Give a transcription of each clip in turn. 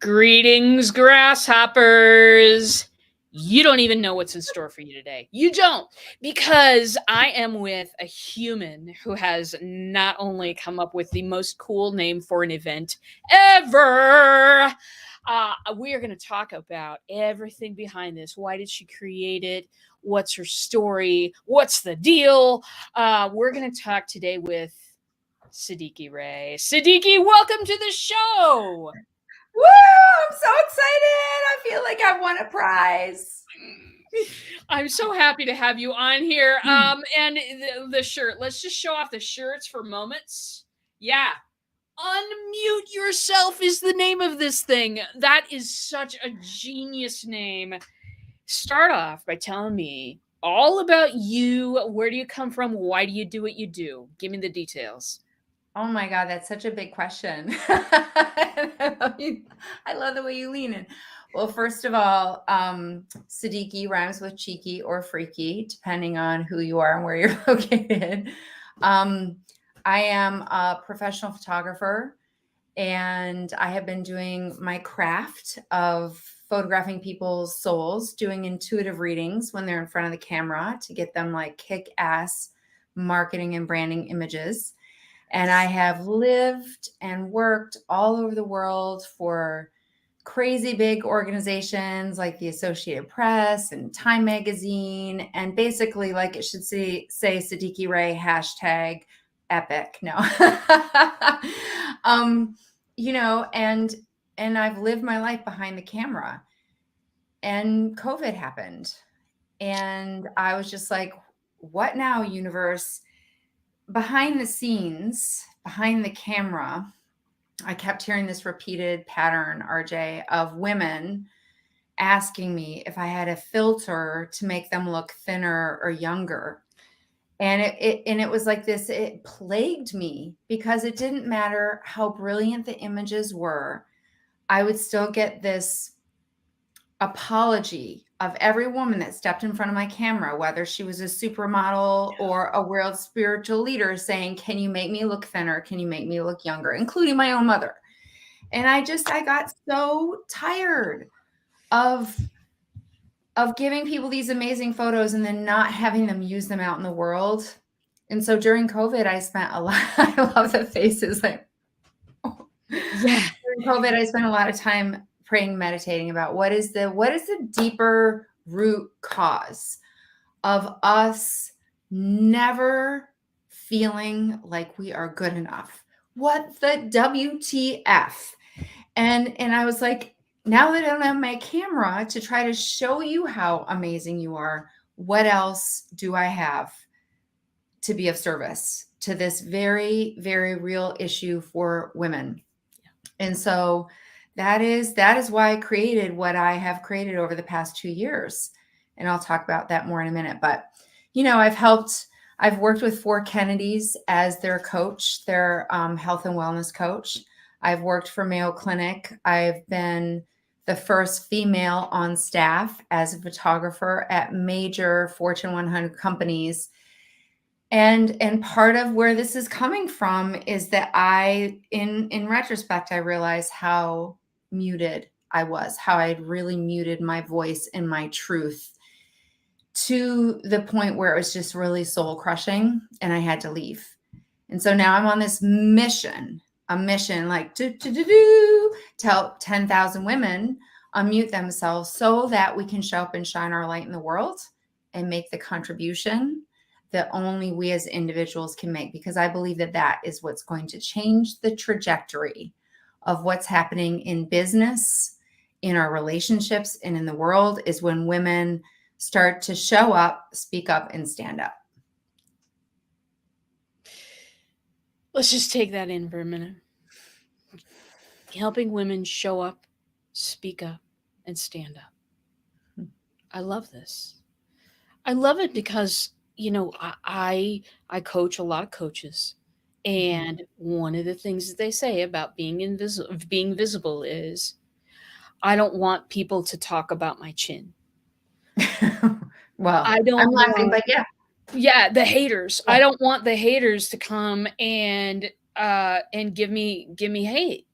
Greetings, grasshoppers. You don't even know what's in store for you today. You don't, because I am with a human who has not only come up with the most cool name for an event ever. We are going to talk about everything behind this. Why did she create it? What's her story? What's the deal? We're going to talk today with Siddiqi Ray. Siddiqi, welcome to the show. Woo! I'm so excited. I feel like I won a prize. I'm so happy to have you on here. And the shirt. Let's just show off the shirts for moments. Yeah. Unmute yourself is the name of this thing. That is such a genius name. Start off by telling me all about you. Where do you come from? Why do you do what you do? Give me the details. Oh my God, that's such a big question. I love the way you lean in. Well, first of all, Siddiqi rhymes with cheeky or freaky, depending on who you are and where you're located. I am a professional photographer, and I have been doing my craft of photographing people's souls, doing intuitive readings when they're in front of the camera to get them like kick-ass marketing and branding images. And I have lived and worked all over the world for crazy big organizations like the Associated Press and Time Magazine. And basically, like it should say Siddiqi Ray, hashtag epic. No. And I've lived my life behind the camera. And COVID happened. And I was just like, what now, universe? Behind the scenes, behind the camera, I kept hearing this repeated pattern, RJ, of women asking me if I had a filter to make them look thinner or younger. And it was like this, it plagued me because it didn't matter how brilliant the images were. I would still get this apology of every woman that stepped in front of my camera, whether she was a supermodel or a world spiritual leader, saying, can you make me look thinner? Can you make me look younger? Including my own mother. And I got so tired of giving people these amazing photos and then not having them use them out in the world. And so during COVID, I spent a lot, I love the faces. Like, yeah. During COVID, I spent a lot of time praying, meditating about what is the deeper root cause of us never feeling like we are good enough. What the WTF? And I was like, now that I don't have my camera to try to show you how amazing you are, what else do I have to be of service to this very, very real issue for women? And so that is why I created what I have created over the past 2 years. And I'll talk about that more in a minute. But, I've worked with 4 Kennedys as their coach, their health and wellness coach. I've worked for Mayo Clinic. I've been the first female on staff as a photographer at major Fortune 100 companies. And part of where this is coming from is that in retrospect, I realized how muted I was, how I'd really muted my voice and my truth to the point where it was just really soul crushing and I had to leave. And so now I'm on this mission, like to help 10,000 women unmute themselves so that we can show up and shine our light in the world and make the contribution that only we as individuals can make, because I believe that is what's going to change the trajectory of what's happening in business, in our relationships, and in the world, is when women start to show up, speak up, and stand up. Let's just take that in for a minute. Helping women show up, speak up, and stand up. I love this. I love it because I coach a lot of coaches, and one of the things that they say about being visible is, I don't want people to talk about my chin. Well, I'm laughing, but yeah, the haters. I don't want the haters to come and give me hate,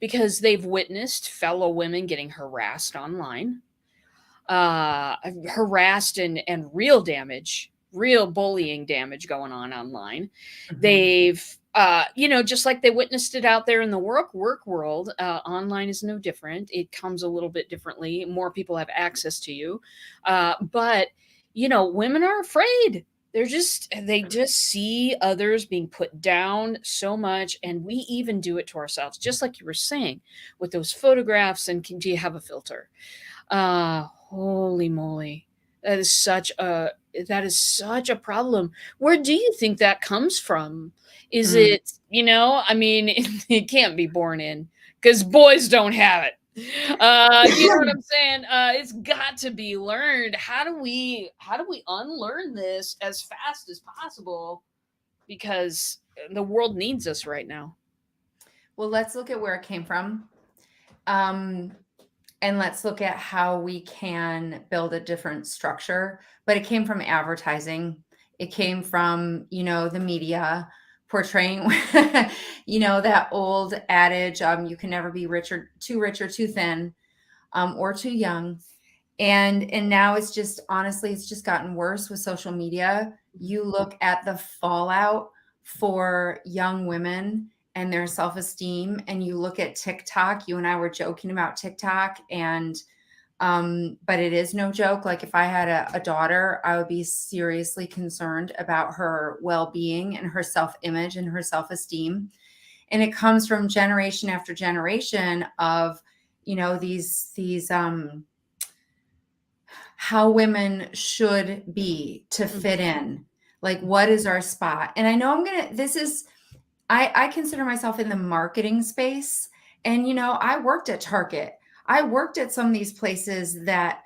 because they've witnessed fellow women getting harassed online, harassed and real damage, real bullying damage going on online. They've just like they witnessed it out there in the work world, online is no different. It comes a little bit differently. More people have access to you, but women are afraid. They just see others being put down so much, and we even do it to ourselves, just like you were saying with those photographs. And do you have a filter? Holy moly. That is such a problem. Where do you think that comes from? Is it, I mean, it can't be born in, because boys don't have it. You know what I'm saying? It's got to be learned. How do we unlearn this as fast as possible? Because the world needs us right now. Well, let's look at where it came from. And let's look at how we can build a different structure. But it came from advertising. It came from, the media portraying, that old adage, you can never be rich or too thin, or too young. And now it's just, honestly, it's just gotten worse with social media. You look at the fallout for young women and their self-esteem, and you look at TikTok. You and I were joking about TikTok, and but it is no joke. Like, if I had a daughter, I would be seriously concerned about her well-being and her self-image and her self-esteem. And it comes from generation after generation of, these how women should be to fit in. Like, what is our spot? And I know I consider myself in the marketing space. And, I worked at Target. I worked at some of these places that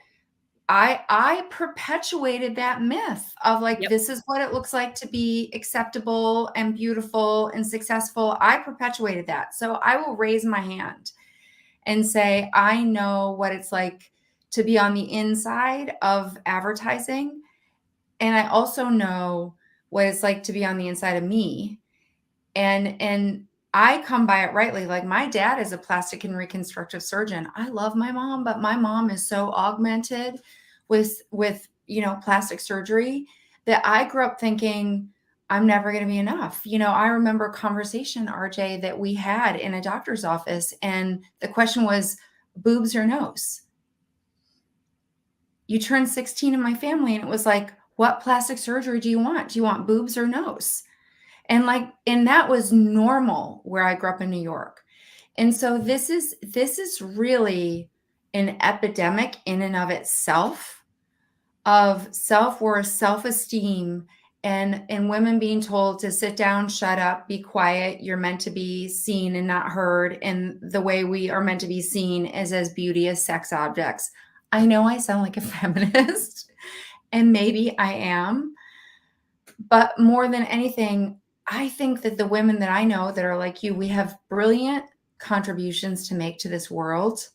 I perpetuated that myth of, like, Yep. this is what it looks like to be acceptable and beautiful and successful. I perpetuated that. So I will raise my hand and say, I know what it's like to be on the inside of advertising. And I also know what it's like to be on the inside of me. And I come by it rightly. Like, my dad is a plastic and reconstructive surgeon. I love my mom, but my mom is so augmented with plastic surgery that I grew up thinking I'm never going to be enough. I remember a conversation, RJ, that we had in a doctor's office, and the question was, boobs or nose? You turned 16 in my family, and it was like, what plastic surgery do you want? Do you want boobs or nose? And that was normal where I grew up in New York. And so this is really an epidemic in and of itself, of self-worth, self-esteem, and women being told to sit down, shut up, be quiet. You're meant to be seen and not heard. And the way we are meant to be seen is as beauty, as sex objects. I know I sound like a feminist, and maybe I am, but more than anything, I think that the women that I know that are like you, we have brilliant contributions to make to this world.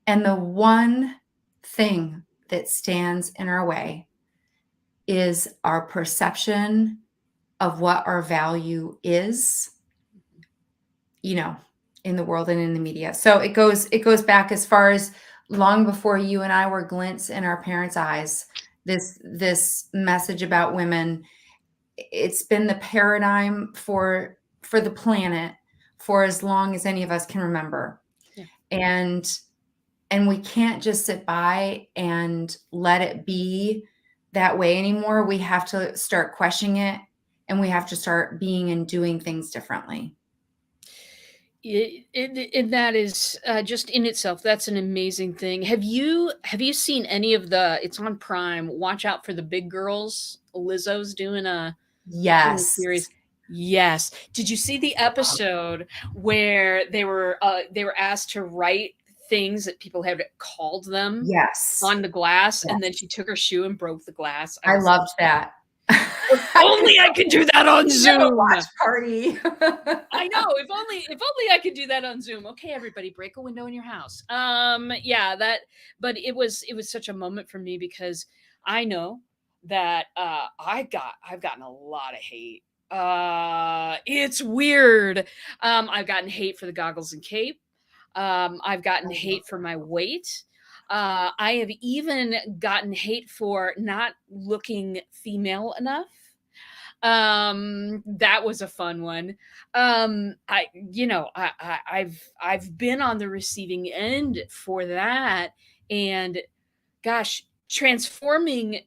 And the one thing that stands in our way is our perception of what our value is, in the world and in the media. So it goes back as far as long before you and I were glints in our parents' eyes. This message about women, it's been the paradigm for the planet for as long as any of us can remember. Yeah. And we can't just sit by and let it be that way anymore. We have to start questioning it, and we have to start being and doing things differently. That is just in itself, that's an amazing thing. Have you seen any of it's on Prime, Watch Out for the Big Girls? Lizzo's doing a Yes. series. Yes. Did you see the episode where they were asked to write things that people had called them Yes. on the glass, Yes. and then she took her shoe and broke the glass? I loved that. If only I could do that on Zoom. Watch party. I know. If only I could do that on Zoom. Okay, everybody, break a window in your house. Yeah, but it was such a moment for me, because I know that I've gotten a lot of hate. It's weird. I've gotten hate for the goggles and cape. I've gotten hate for my weight. I have even gotten hate for not looking female enough. That was a fun one. I've been on the receiving end for that, and gosh, transforming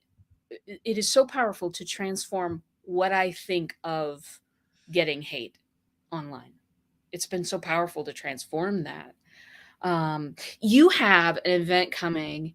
it is so powerful to transform what I think of getting hate online. It's been so powerful to transform that. You have an event coming.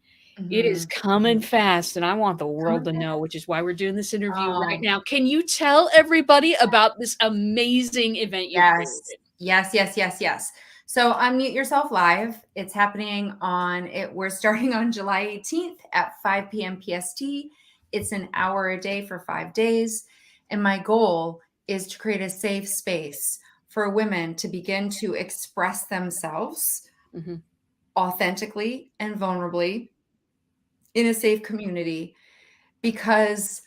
It is Mhm. coming fast, and I want the world Coming to back. know, which is why we're doing this interview right Oh, now. Can you tell everybody about this amazing event you've yes. created? Yes, yes, yes, yes. So Unmute Yourself Live. It's happening on it. We're starting on July 18th at 5 p.m. PST. It's an hour a day for 5 days. And my goal is to create a safe space for women to begin to express themselves Mhm. authentically and vulnerably in a safe community, because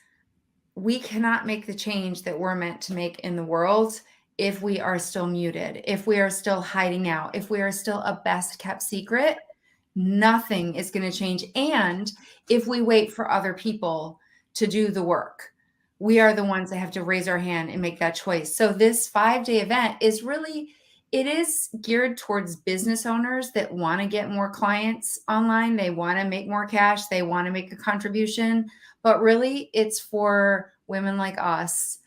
we cannot make the change that we're meant to make in the world if we are still muted, if we are still hiding out, if we are still a best kept secret. Nothing is going to change. And if we wait for other people to do the work, we are the ones that have to raise our hand and make that choice. So this 5-day event is really, it is geared towards business owners that want to get more clients online. They want to make more cash. They want to make a contribution. But really, it's for women like us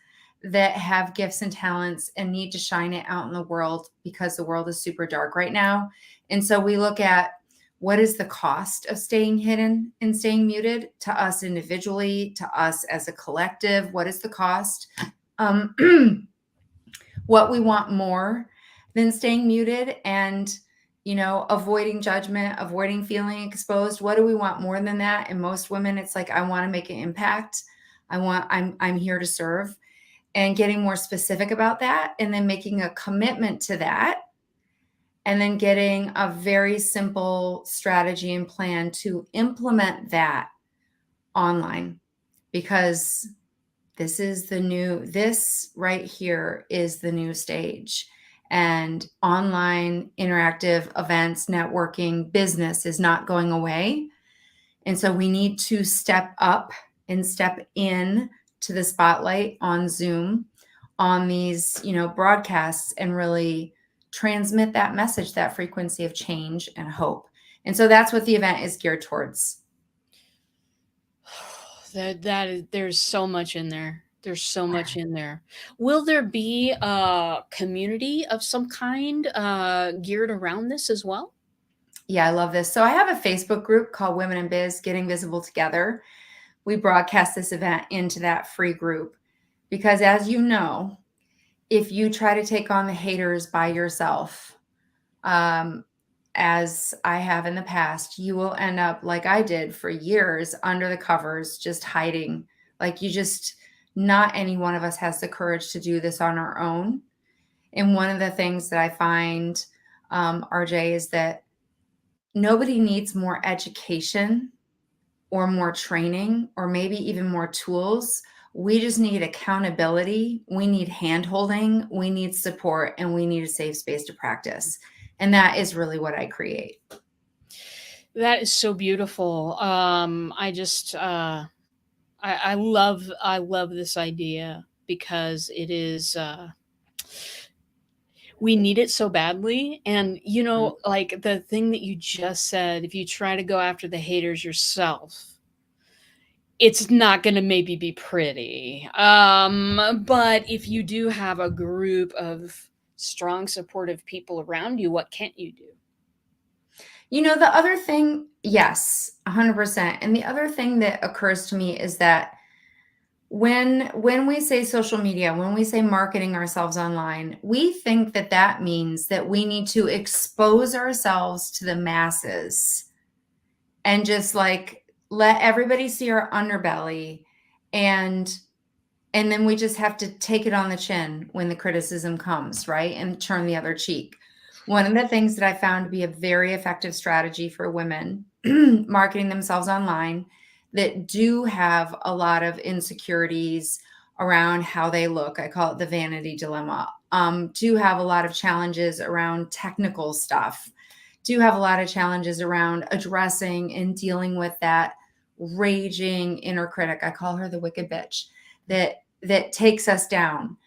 that have gifts and talents and need to shine it out in the world, because the world is super dark right now. And so we look at, what is the cost of staying hidden and staying muted to us individually, to us as a collective? What is the cost? What we want more than staying muted and, avoiding judgment, avoiding feeling exposed. What do we want more than that? And most women, it's like, I want to make an impact. I'm here to serve, and getting more specific about that, and then making a commitment to that, and then getting a very simple strategy and plan to implement that online, because this right here is the new stage. And online interactive events, networking, business is not going away. And so we need to step up and step in to the spotlight on Zoom, on these, broadcasts, and really transmit that message, that frequency of change and hope. And so that's what the event is geared towards. There's so much in there. There's so much in there. Will there be a community of some kind geared around this as well? Yeah, I love this. So I have a Facebook group called Women in Biz Getting Visible Together. We broadcast this event into that free group because, as you know, if you try to take on the haters by yourself, as I have in the past, you will end up like I did for years under the covers, just hiding. Like, not any one of us has the courage to do this on our own. And one of the things that I find, RJ, is that nobody needs more education or more training or maybe even more tools. We just need accountability. We need hand-holding. We need support, and we need a safe space to practice. And that is really what I create. That is so beautiful. I love this idea because it is we need it so badly. And like the thing that you just said, if you try to go after the haters yourself, it's not going to maybe be pretty. But if you do have a group of strong, supportive people around you, what can't you do? The other thing, yes, 100%. And the other thing that occurs to me is that when we say social media, when we say marketing ourselves online, we think that that means that we need to expose ourselves to the masses and just like let everybody see our underbelly, and then we just have to take it on the chin when the criticism comes, right? And turn the other cheek. One of the things that I found to be a very effective strategy for women marketing themselves online that do have a lot of insecurities around how they look, I call it the vanity dilemma, do have a lot of challenges around technical stuff, do have a lot of challenges around addressing and dealing with that raging inner critic. I call her the wicked bitch that takes us down.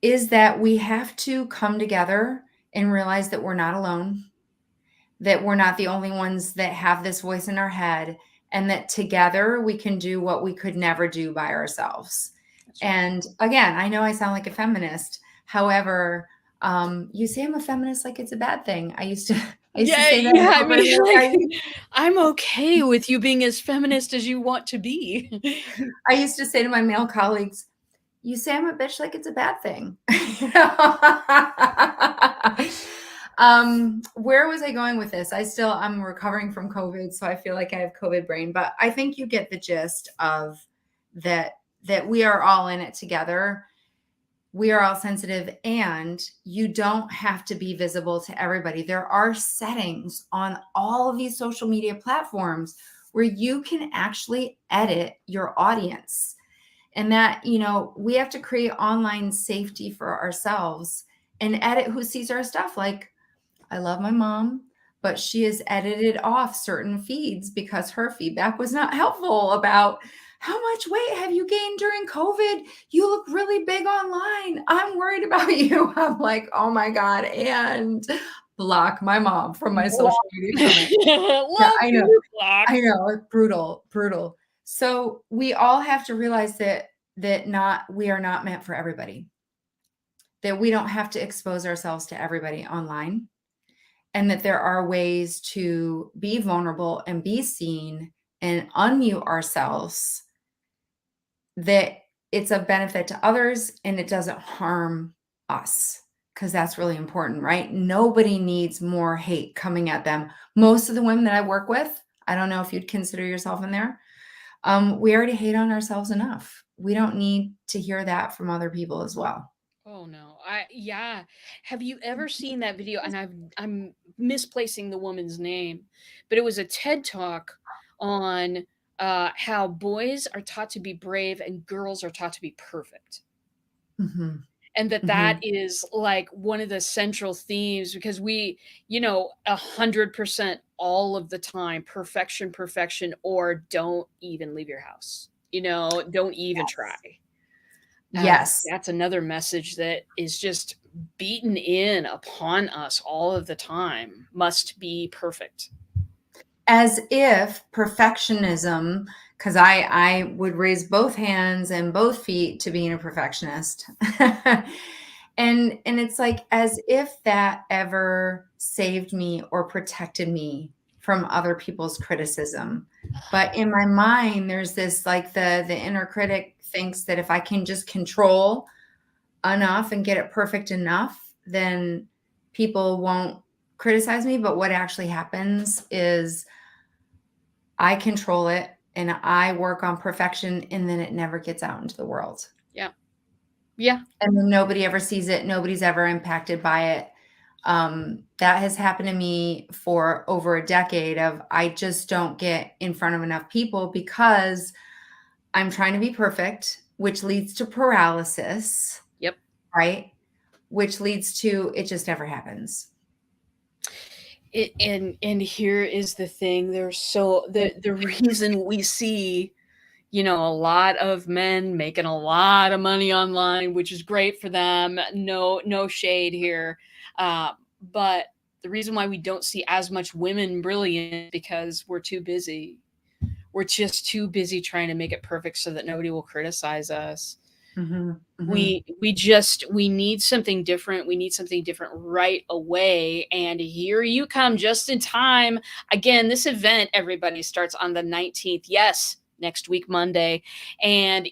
Is that we have to come together and realize that we're not alone, that we're not the only ones that have this voice in our head, and that together we can do what we could never do by ourselves. Right. And again, I know I sound like a feminist. However, you say I'm a feminist like it's a bad thing. I used to say that. Yeah, I mean, like, I'm okay with you being as feminist as you want to be. I used to say to my male colleagues, you say I'm a bitch like it's a bad thing. Where was I going with this? I'm recovering from COVID, so I feel like I have COVID brain, but I think you get the gist of that we are all in it together. We are all sensitive, and you don't have to be visible to everybody. There are settings on all of these social media platforms where you can actually edit your audience. And that, we have to create online safety for ourselves and edit who sees our stuff. Like, I love my mom, but she has edited off certain feeds because her feedback was not helpful about how much weight have you gained during COVID? You look really big online. I'm worried about you. I'm like, oh my God. And block my mom from my social media. I know. Brutal. So we all have to realize that we are not meant for everybody, that we don't have to expose ourselves to everybody online, and that there are ways to be vulnerable and be seen and unmute ourselves, that it's a benefit to others and it doesn't harm us, because that's really important, right? Nobody needs more hate coming at them. Most of the women that I work with, I don't know if you'd consider yourself in there, we already hate on ourselves enough. We don't need to hear that from other people as well. Oh no. Have you ever seen that video? And I'm misplacing the woman's name, but it was a TED Talk on how boys are taught to be brave and girls are taught to be perfect. Mm-hmm. And that is like one of the central themes, because we, 100% all of the time, perfection, or don't even leave your house, don't even try. Yes. That's another message that is just beaten in upon us all of the time. Must be perfect. As if perfectionism, because I would raise both hands and both feet to being a perfectionist. And it's like, as if that ever saved me or protected me from other people's criticism. But in my mind, there's this, like, the inner critic thinks that if I can just control enough and get it perfect enough, then people won't criticize me. But what actually happens is I control it and I work on perfection, and then it never gets out into the world. Yeah. And then nobody ever sees it. Nobody's ever impacted by it. That has happened to me for over a decade of, I just don't get in front of enough people because I'm trying to be perfect, which leads to paralysis. Yep. Right. Which leads to, it just never happens. And here is the thing. The reason we see, a lot of men making a lot of money online, which is great for them. No shade here. But the reason why we don't see as much women brilliant, because we're too busy. We're just too busy trying to make it perfect so that nobody will criticize us. Mm-hmm. Mm-hmm. We need something different. We need something different right away. And here you come just in time. Again, this event, everybody, starts on the 19th. Yes, next week, Monday. And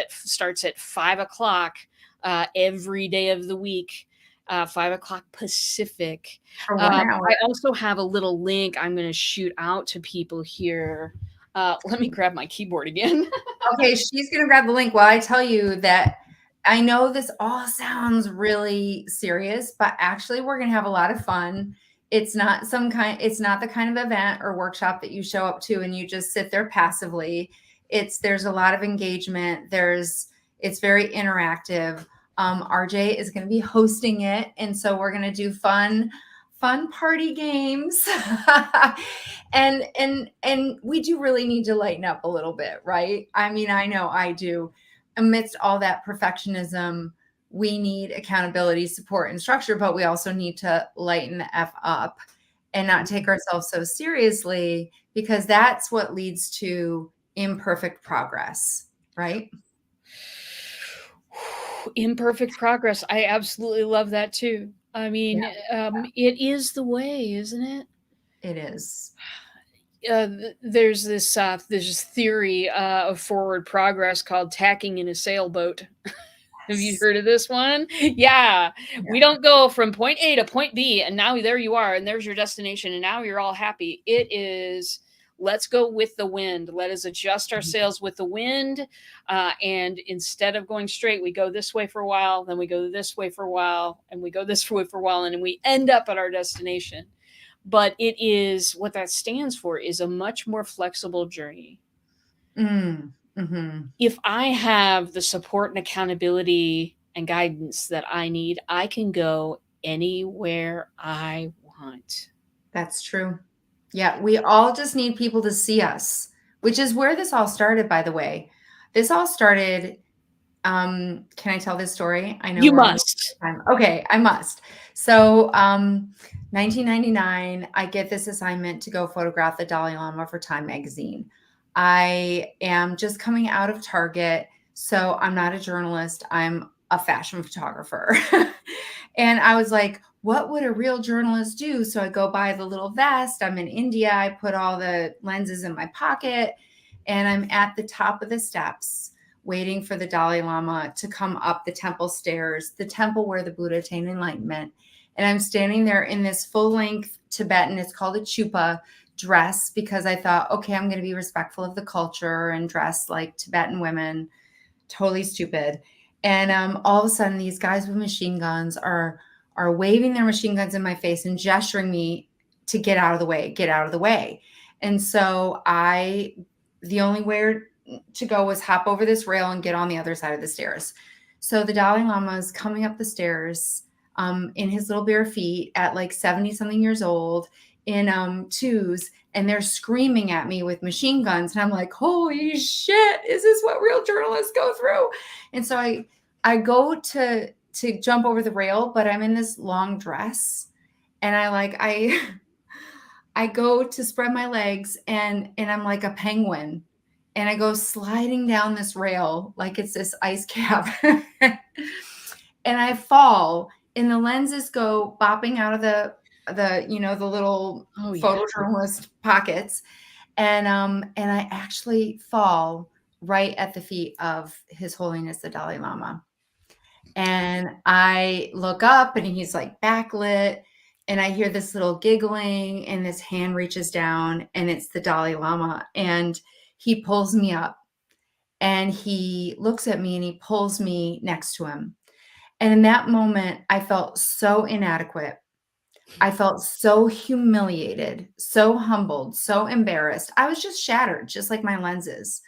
starts at 5:00 every day of the week. 5:00 Pacific. For 1 hour. I also have a little link I'm going to shoot out to people here. Let me grab my keyboard again. Okay, she's going to grab the link while I tell you that I know this all sounds really serious, but actually we're going to have a lot of fun. It's not the kind of event or workshop that you show up to and you just sit there passively. There's a lot of engagement. It's very interactive. RJ is going to be hosting it. And so we're going to do fun fun party games. And we do really need to lighten up a little bit, right? I mean, I know I do. Amidst all that perfectionism, we need accountability, support, and structure, but we also need to lighten the F up and not take ourselves so seriously, because that's what leads to imperfect progress, right? Imperfect progress. I absolutely love that too. I mean, it is the way, isn't it? It is. There's this theory of forward progress called tacking in a sailboat. Have you heard of this one? Yeah. We don't go from point A to point B and now there you are and there's your destination and now you're all happy. It is, let's go with the wind. Let us adjust our sails with the wind. And instead of going straight, we go this way for a while, then we go this way for a while, and we go this way for a while, and then we end up at our destination. But it is, what that stands for is a much more flexible journey. Mm-hmm. If I have the support and accountability and guidance that I need, I can go anywhere I want. That's true. Yeah, we all just need people to see us, which is where this all started, by the way. This all started, can I tell this story? I know You we're on must. time. Okay, I must. So, 1999, I get this assignment to go photograph the Dalai Lama for Time magazine. I am just coming out of Target, so I'm not a journalist. I'm a fashion photographer. And I was like, what would a real journalist do? So I go buy the little vest. I'm in India. I put all the lenses in my pocket, and I'm at the top of the steps waiting for the Dalai Lama to come up the temple stairs, the temple where the Buddha attained enlightenment. And I'm standing there in this full-length Tibetan, it's called a chupa dress, because I thought, okay, I'm going to be respectful of the culture and dress like Tibetan women. Totally stupid. And all of a sudden, these guys with machine guns are waving their machine guns in my face and gesturing me to get out of the way, get out of the way. And so the only way to go was hop over this rail and get on the other side of the stairs. So the Dalai Lama is coming up the stairs in his little bare feet at like 70 something years old in twos, and they're screaming at me with machine guns. And I'm like, holy shit, is this what real journalists go through? And so I go to jump over the rail, but I'm in this long dress, and I go to spread my legs, and I'm like a penguin, and I go sliding down this rail like it's this ice cap. And I fall, and the lenses go bopping out of the little photojournalist pockets, and I actually fall right at the feet of His Holiness the Dalai Lama. And I look up, and he's like backlit, and I hear this little giggling, and this hand reaches down, and it's the Dalai Lama, and he pulls me up, and he looks at me, and he pulls me next to him. And in that moment, I felt so inadequate. I felt so humiliated, so humbled, so embarrassed. I was just shattered, just like my lenses.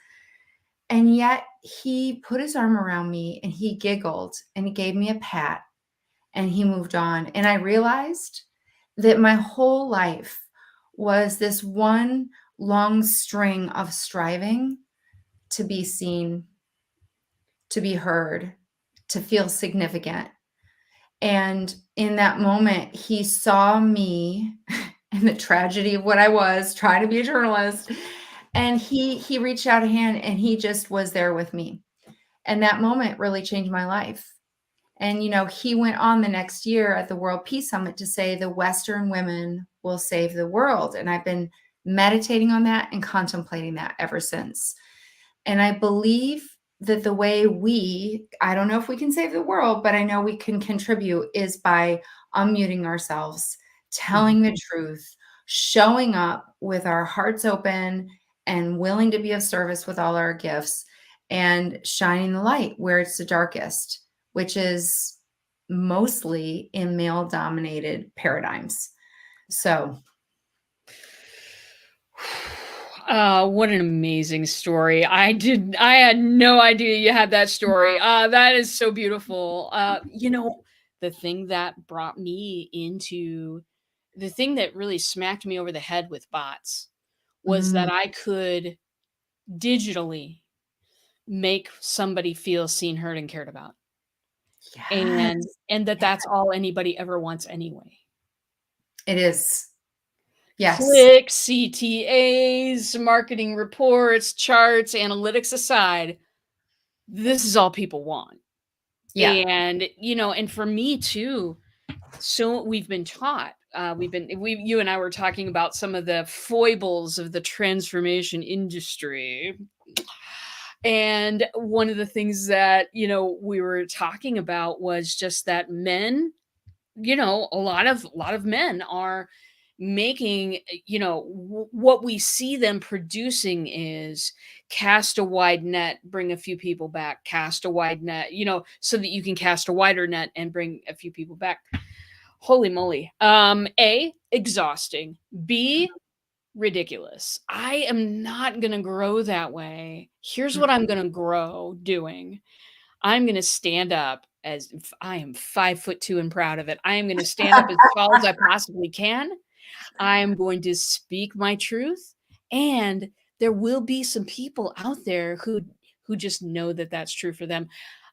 And yet he put his arm around me, and he giggled, and he gave me a pat, and he moved on. And I realized that my whole life was this one long string of striving to be seen, to be heard, to feel significant. And in that moment, he saw me and the tragedy of what I was trying to be a journalist. And he reached out a hand, and he just was there with me. And that moment really changed my life. And, he went on the next year at the World Peace Summit to say the Western women will save the world. And I've been meditating on that and contemplating that ever since. And I believe that the way I don't know if we can save the world, but I know we can contribute, is by unmuting ourselves, telling the truth, showing up with our hearts open and willing to be of service with all our gifts, and shining the light where it's the darkest, which is mostly in male-dominated paradigms. So what an amazing story. I had no idea you had that story. That is so beautiful. The thing that brought me into the thing that really smacked me over the head with bots was Mm, that I could digitally make somebody feel seen, heard, and cared about. And yes. Yeah, that's all anybody ever wants anyway. it is. Yes. Clicks, CTAs, marketing reports, charts, analytics aside, this is all people want. Yeah. And, and for me too, so we've been taught, you and I were talking about some of the foibles of the transformation industry. And one of the things that, we were talking about was just that men, a lot of men are making, what we see them producing is cast a wide net, bring a few people back, cast a wide net, so that you can cast a wider net and bring a few people back. Holy moly. A, exhausting. B, ridiculous. I am not going to grow that way. Here's what I'm going to grow doing. I'm going to stand up as if I am 5'2" and proud of it. I am going to stand up as tall as I possibly can. I am going to speak my truth, and there will be some people out there who just know that that's true for them.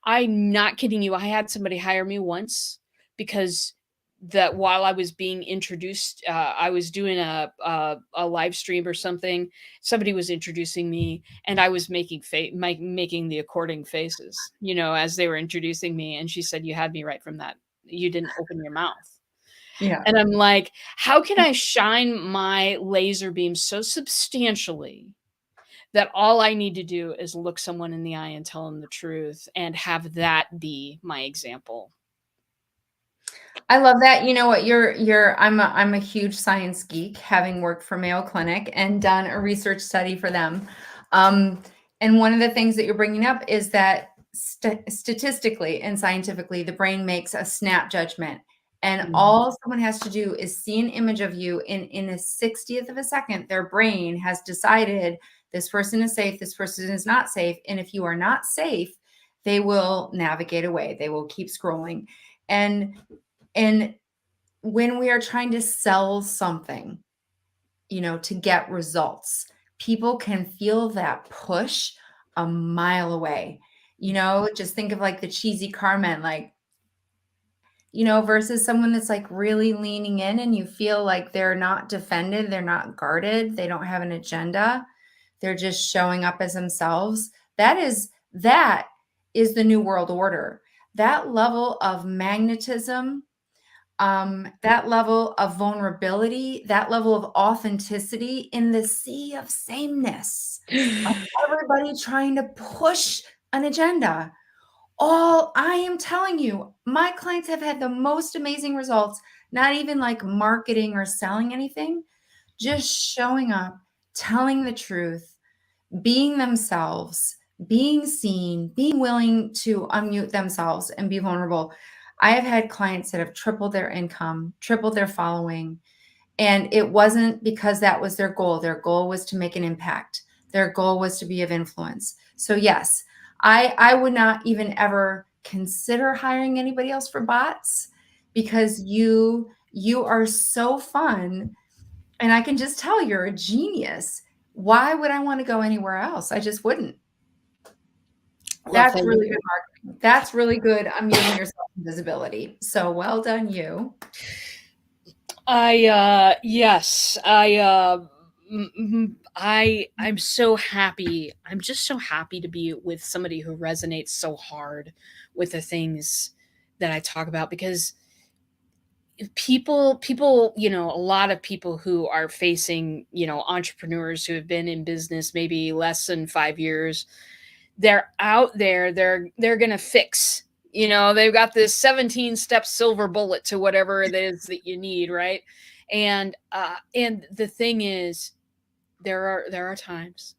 I'm not kidding you. I had somebody hire me once because that while I was being introduced, I was doing a live stream or something. Somebody was introducing me, and I was making the according faces, as they were introducing me. And she said, "You had me right from that. You didn't open your mouth." Yeah. And I'm like, how can I shine my laser beam so substantially that all I need to do is look someone in the eye and tell them the truth and have that be my example? I love that. You know what? I'm a huge science geek, having worked for Mayo Clinic and done a research study for them. Um, and one of the things that you're bringing up is that statistically and scientifically, the brain makes a snap judgment. And Mhm. all someone has to do is see an image of you in a 60th of a second. Their brain has decided this person is safe, this person is not safe. And if you are not safe, they will navigate away. They will keep scrolling. And when we are trying to sell something, to get results, people can feel that push a mile away. Just think of like the cheesy car men, like, versus someone that's like really leaning in and you feel like they're not defended, they're not guarded, they don't have an agenda. They're just showing up as themselves. That is the new world order. That level of magnetism, that level of vulnerability, that level of authenticity in the sea of sameness, of everybody trying to push an agenda. All I am telling you, my clients have had the most amazing results, not even like marketing or selling anything, just showing up, telling the truth, being themselves, being seen, being willing to unmute themselves and be vulnerable. I have had clients that have tripled their income, tripled their following, and it wasn't because that was their goal. Their goal was to make an impact. Their goal was to be of influence. So yes, I would not even ever consider hiring anybody else for bots because you are so fun, and I can just tell you're a genius. Why would I want to go anywhere else? I just wouldn't. Well, That's thank really good you. marketing. That's really good. I'm giving yourself visibility. So well done, you. Yes, I'm so happy. I'm just so happy to be with somebody who resonates so hard with the things that I talk about, because people, a lot of people who are facing, entrepreneurs who have been in business maybe less than 5 years, they're out there, they're going to fix, they've got this 17-step silver bullet to whatever it is that you need, right? And the thing is, there are times,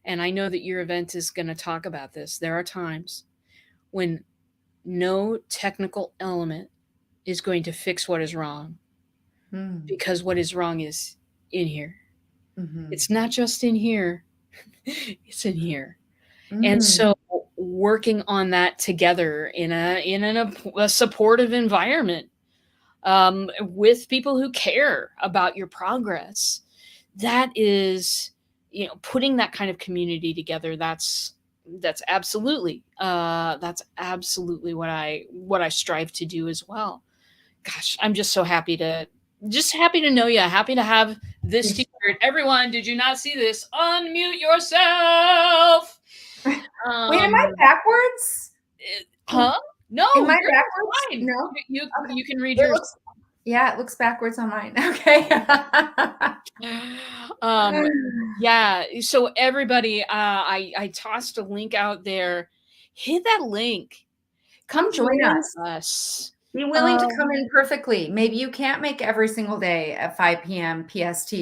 and I know that your event is going to talk about this. There are times when no technical element is going to fix what is wrong, Mm, because what is wrong is in here. mhm, It's not just in here, it's in here. And mm. so working on that together in a supportive environment, with people who care about your progress. That is, putting that kind of community together. That's absolutely what I strive to do as well. Gosh, I'm just so happy to know you. Happy to have this t-shirt. Everyone, did you not see this? Unmute yourself. Wait, am I backwards? Huh? No, am I yours is backwards? fine. No. Okay. You can read It yours. it looks backwards on mine. Okay. Yeah. So everybody, I tossed a link out there. Hit that link. Come join us. us. Be willing to come in perfectly. Maybe you can't make every single day at 5 p.m. PST,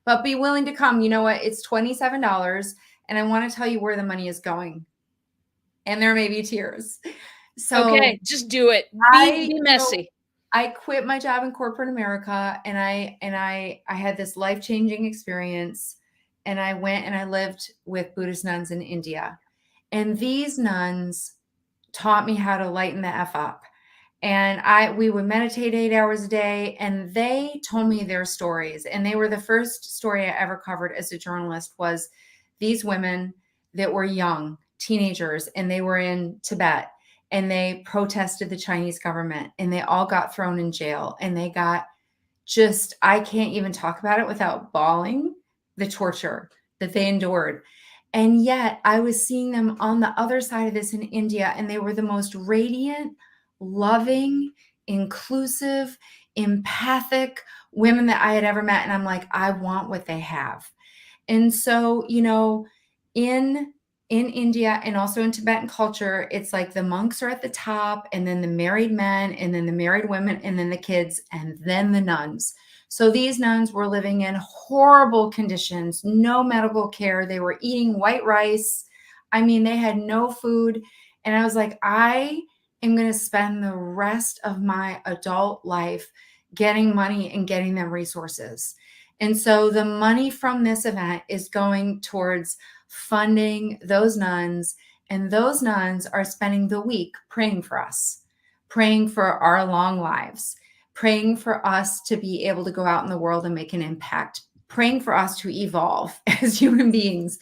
but be willing to come. You know what? It's $27, and I want to tell you where the money is going. And there may be tears. So okay, just do it. Be messy. I quit my job in corporate America, and I had this life-changing experience, and I went and I lived with Buddhist nuns in India. And these nuns taught me how to lighten the F up. And we would meditate 8 hours a day, and they told me their stories. And they were the first story I ever covered as a journalist. Was these women that were young teenagers, and they were in Tibet, and they protested the Chinese government, and they all got thrown in jail, and they got I can't even talk about it without bawling, the torture that they endured. And yet I was seeing them on the other side of this in India, and they were the most radiant, loving, inclusive, empathic women that I had ever met. And I'm like, I want what they have. And so, in India and also in Tibetan culture, it's like the monks are at the top, and then the married men, and then the married women, and then the kids, and then the nuns. So these nuns were living in horrible conditions, no medical care. They were eating white rice. I mean, they had no food. And I was like, I am going to spend the rest of my adult life getting money and getting them resources. And so the money from this event is going towards funding those nuns, and those nuns are spending the week praying for us, praying for our long lives, praying for us to be able to go out in the world and make an impact, praying for us to evolve as human beings.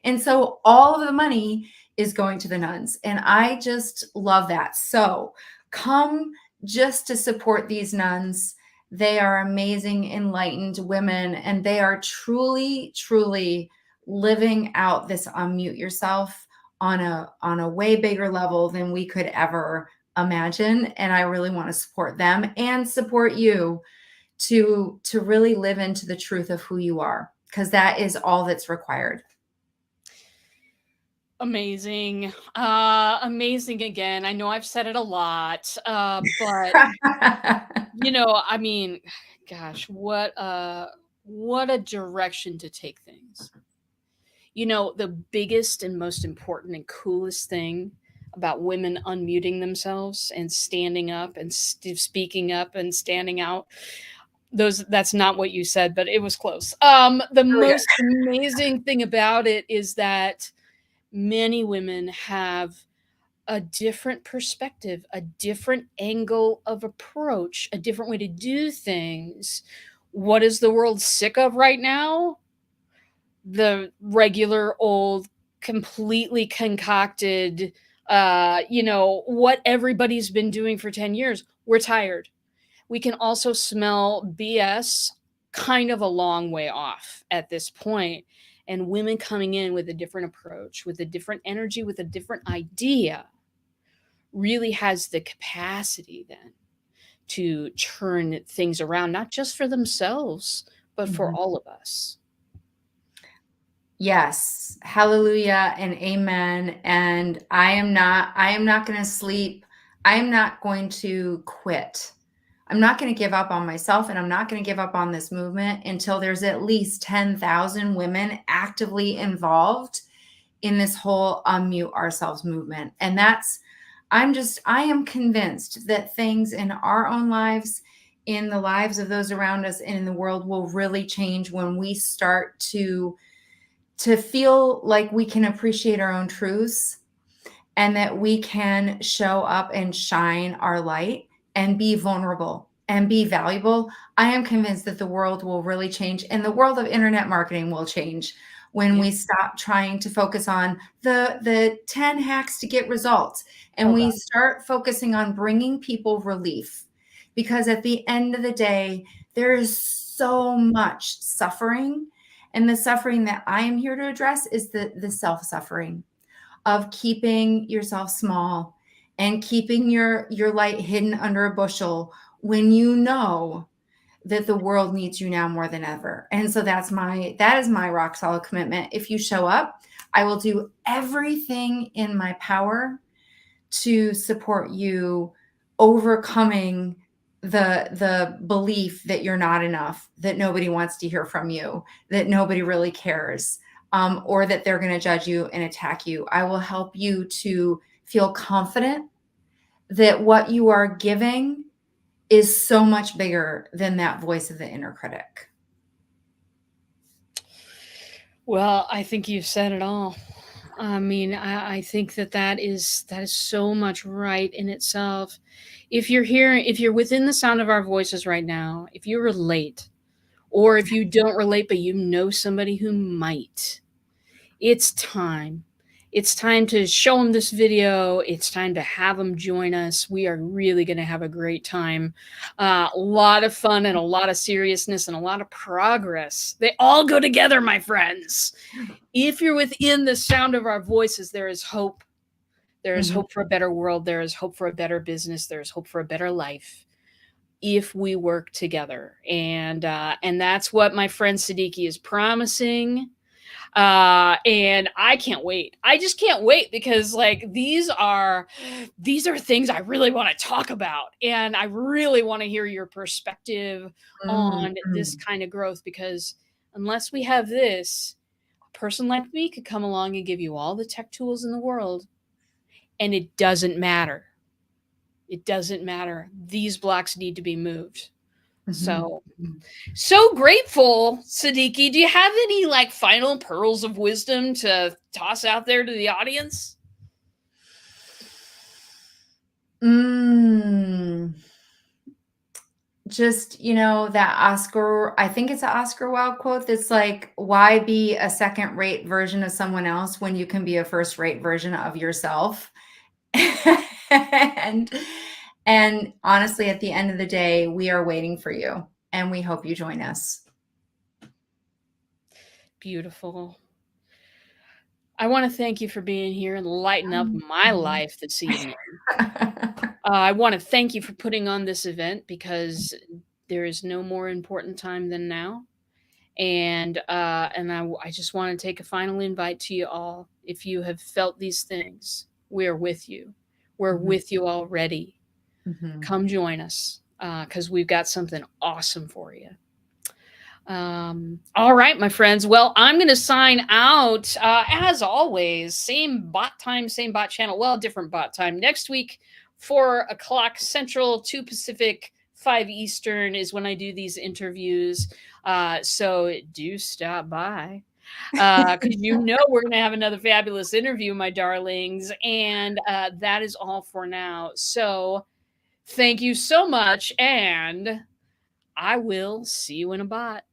And so all of the money is going to the nuns, and I just love that. So come just to support these nuns. They are amazing, enlightened women, and they are truly, truly living out this unmute yourself on a way bigger level than we could ever imagine. And I really want to support them and support you to really live into the truth of who you are, because that is all that's required. Amazing. Amazing again. I know I've said it a lot, but I mean, gosh, what a direction to take things. The biggest and most important and coolest thing about women unmuting themselves and standing up and speaking up and standing out, that's not what you said, but it was close. The most amazing thing about it is that many women have a different perspective, a different angle of approach, a different way to do things. What is the world sick of right now? The regular old, completely concocted, what everybody's been doing for 10 years. We're tired. We can also smell BS kind of a long way off at this point. And women coming in with a different approach, with a different energy, with a different idea, really has the capacity then to turn things around, not just for themselves, but for all of us. Yes. Hallelujah and amen. And I am not going to sleep. I am not going to quit. I'm not going to give up on myself, and I'm not going to give up on this movement until there's at least 10,000 women actively involved in this whole unmute ourselves movement. And I am convinced that things in our own lives, in the lives of those around us, and in the world will really change when we start to feel like we can appreciate our own truths, and that we can show up and shine our light and be vulnerable and be valuable, I am convinced that the world will really change, and the world of internet marketing will change when we stop trying to focus on the 10 hacks to get results, and we start focusing on bringing people relief. Because at the end of the day, there is so much suffering, and the suffering that I am here to address is the self-suffering of keeping yourself small and keeping your light hidden under a bushel when you know that the world needs you now more than ever. And so that is my rock solid commitment. If you show up, I will do everything in my power to support you overcoming the belief that you're not enough, that nobody wants to hear from you, that nobody really cares, or that they're going to judge you and attack you. I will help you to feel confident that what you are giving is so much bigger than that voice of the inner critic. Well, I think you've said it all. I mean, I think that is so much right in itself. If you're within the sound of our voices right now, if you relate, or if you don't relate, but you know somebody who might, it's time. It's time to show them this video. It's time to have them join us. We are really going to have a great time. A lot of fun and a lot of seriousness and a lot of progress. They all go together, my friends. If you're within the sound of our voices, there is hope. There is hope for a better world. There is hope for a better business. There is hope for a better life if we work together. And that's what my friend Siddiqi is promising. And I can't wait. I just can't wait because like these are things I really want to talk about. And I really want to hear your perspective on this kind of growth, because unless we have this, a person like me could come along and give you all the tech tools in the world, and it doesn't matter. It doesn't matter. These blocks need to be moved. So grateful, Siddiqi. Do you have any like final pearls of wisdom to toss out there to the audience? Just, that Oscar, I think it's an Oscar Wilde quote that's like, why be a second-rate version of someone else when you can be a first-rate version of yourself? And honestly, at the end of the day, we are waiting for you, and we hope you join us. Beautiful. I want to thank you for being here and lighting up my life this evening. I want to thank you for putting on this event, because there is no more important time than now. And I just want to take a final invite to you all. If you have felt these things, we're with you. We're with you already. Come join us, because we've got something awesome for you. All right, my friends. Well, I'm going to sign out. As always, same bot time, same bot channel. Well, different bot time. Next week, 4 o'clock Central, 2 Pacific, 5 Eastern is when I do these interviews. So do stop by. Because we're going to have another fabulous interview, my darlings. And that is all for now. So thank you so much. And I will see you in a bot.